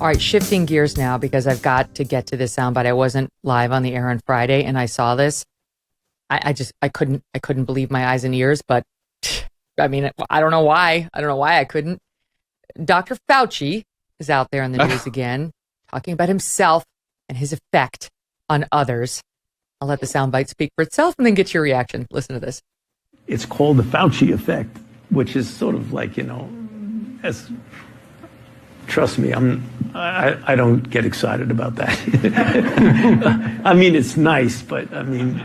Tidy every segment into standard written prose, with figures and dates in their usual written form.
All right, shifting gears now because I've got to get to this soundbite. I wasn't live on the air on Friday and I saw this. I couldn't believe my eyes and ears, but I mean, I don't know why. I don't know why I couldn't. Dr. Fauci is out there in the news again, talking about himself and his effect on others. I'll let the soundbite speak for itself and then get your reaction. Listen to this. It's called the Fauci Effect, which is sort of like, trust me, I don't get excited about that. I mean, it's nice, but I mean,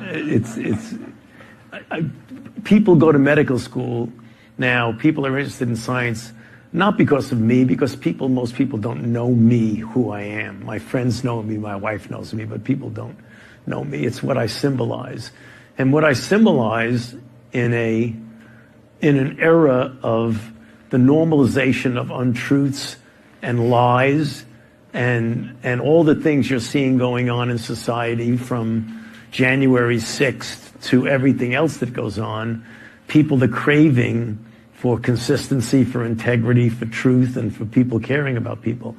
people go to medical school now. People are interested in science, not because of me, because most people don't know me, who I am. My friends know me, my wife knows me, but people don't know me. It's what I symbolize. And what I symbolize in an era of the normalization of untruths and lies and all the things you're seeing going on in society from January 6th to everything else that goes on, the craving for consistency, for integrity, for truth, and for people caring about people.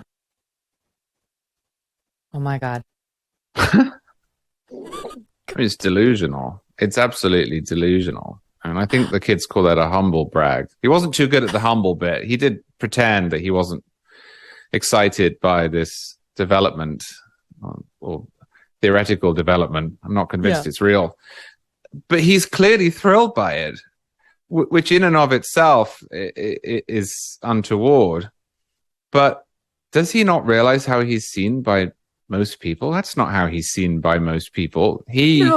Oh my God. It's delusional. It's absolutely delusional. And I think the kids call that a humble brag. He wasn't too good at the humble bit. He did pretend that he wasn't excited by this development or theoretical development. I'm not convinced it's real. But he's clearly thrilled by it, which in and of itself is untoward. But does he not realize how he's seen by most people? That's not how he's seen by most people. He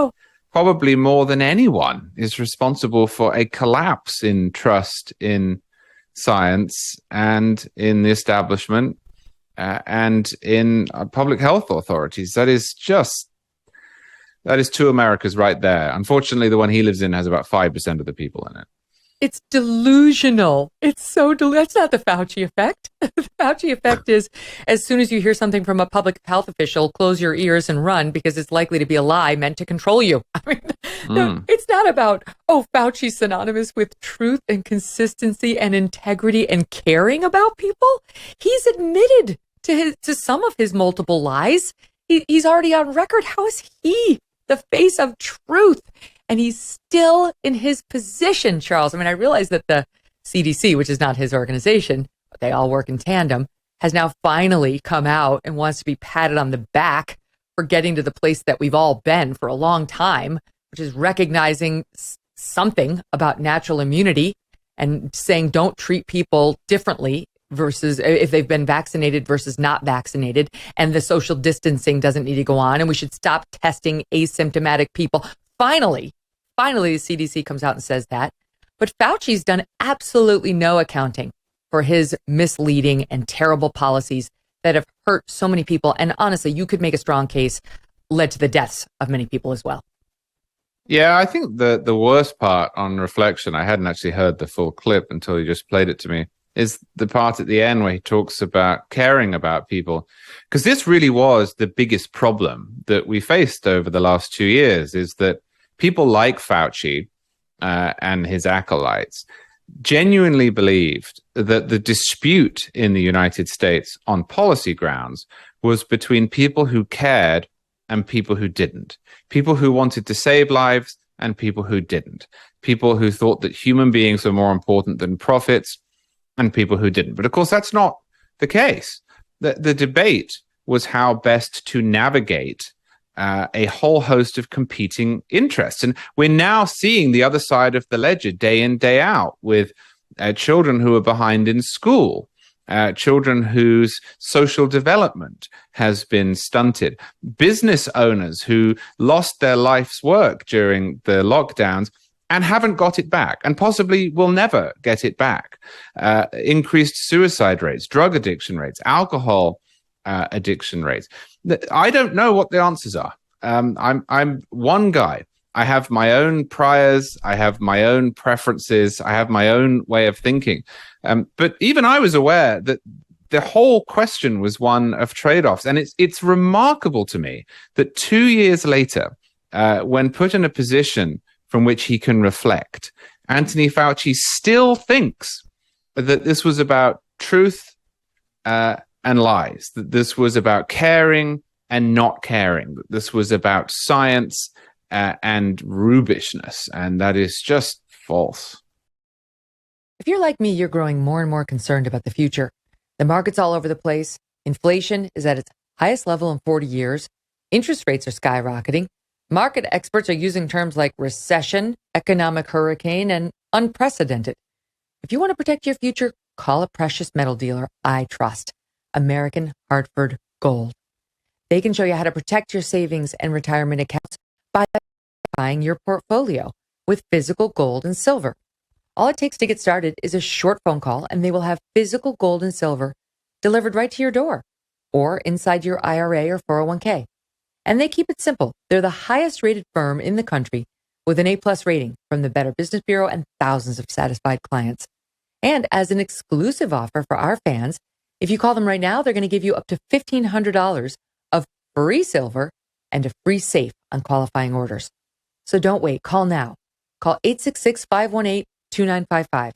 probably more than anyone is responsible for a collapse in trust in science and in the establishment and in public health authorities. That is two Americas right there. Unfortunately, the one he lives in has about 5% of the people in it. It's delusional. It's so that's not the Fauci effect. The Fauci effect is as soon as you hear something from a public health official, close your ears and run because it's likely to be a lie meant to control you. I mean, no, it's not about, Fauci's synonymous with truth and consistency and integrity and caring about people. He's admitted to some of his multiple lies. He's already on record. How is he the face of truth? And he's still in his position, Charles. I mean, I realize that the CDC, which is not his organization, but they all work in tandem, has now finally come out and wants to be patted on the back for getting to the place that we've all been for a long time, which is recognizing something about natural immunity and saying don't treat people differently versus if they've been vaccinated versus not vaccinated. And the social distancing doesn't need to go on. And we should stop testing asymptomatic people. Finally, the CDC comes out and says that. But Fauci's done absolutely no accounting for his misleading and terrible policies that have hurt so many people. And honestly, you could make a strong case led to the deaths of many people as well. Yeah, I think the worst part on reflection, I hadn't actually heard the full clip until you just played it to me, is the part at the end where he talks about caring about people. Because this really was the biggest problem that we faced over the last 2 years, is that people like Fauci and his acolytes genuinely believed that the dispute in the United States on policy grounds was between people who cared and people who didn't. People who wanted to save lives and people who didn't. People who thought that human beings were more important than profits and people who didn't. But of course, that's not the case. The debate was how best to navigate a whole host of competing interests. And we're now seeing the other side of the ledger day in, day out with children who are behind in school, children whose social development has been stunted, business owners who lost their life's work during the lockdowns and haven't got it back and possibly will never get it back, increased suicide rates, drug addiction rates, alcohol addiction rates. I don't know what the answers are. I'm one guy. I have my own priors. I have my own preferences. I have my own way of thinking. But even I was aware that the whole question was one of trade-offs. And it's remarkable to me that 2 years later, when put in a position from which he can reflect, Anthony Fauci still thinks that this was about truth and lies, that this was about caring and not caring, that this was about science and rubbishness, and that is just false. If you're like me, you're growing more and more concerned about the future. The market's all over the place. Inflation is at its highest level in 40 years. Interest rates are skyrocketing. Market experts are using terms like recession, economic hurricane, and unprecedented. If you want to protect your future, call a precious metal dealer I trust, American Hartford Gold. They can show you how to protect your savings and retirement accounts by buying your portfolio with physical gold and silver. All it takes to get started is a short phone call, and they will have physical gold and silver delivered right to your door or inside your IRA or 401k. And they keep it simple. They're the highest rated firm in the country with an A+ rating from the Better Business Bureau and thousands of satisfied clients. And as an exclusive offer for our fans, if you call them right now, they're going to give you up to $1,500 of free silver and a free safe on qualifying orders. So don't wait. Call now. Call 866-518-2955.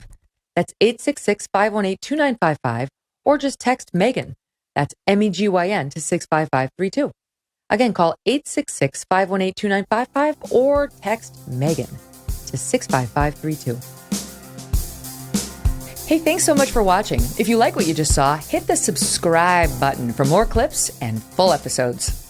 That's 866-518-2955, or just text Megyn. That's MEGYN to 65532. Again, call 866-518-2955 or text Megyn to 65532. Hey, thanks so much for watching. If you like what you just saw, hit the subscribe button for more clips and full episodes.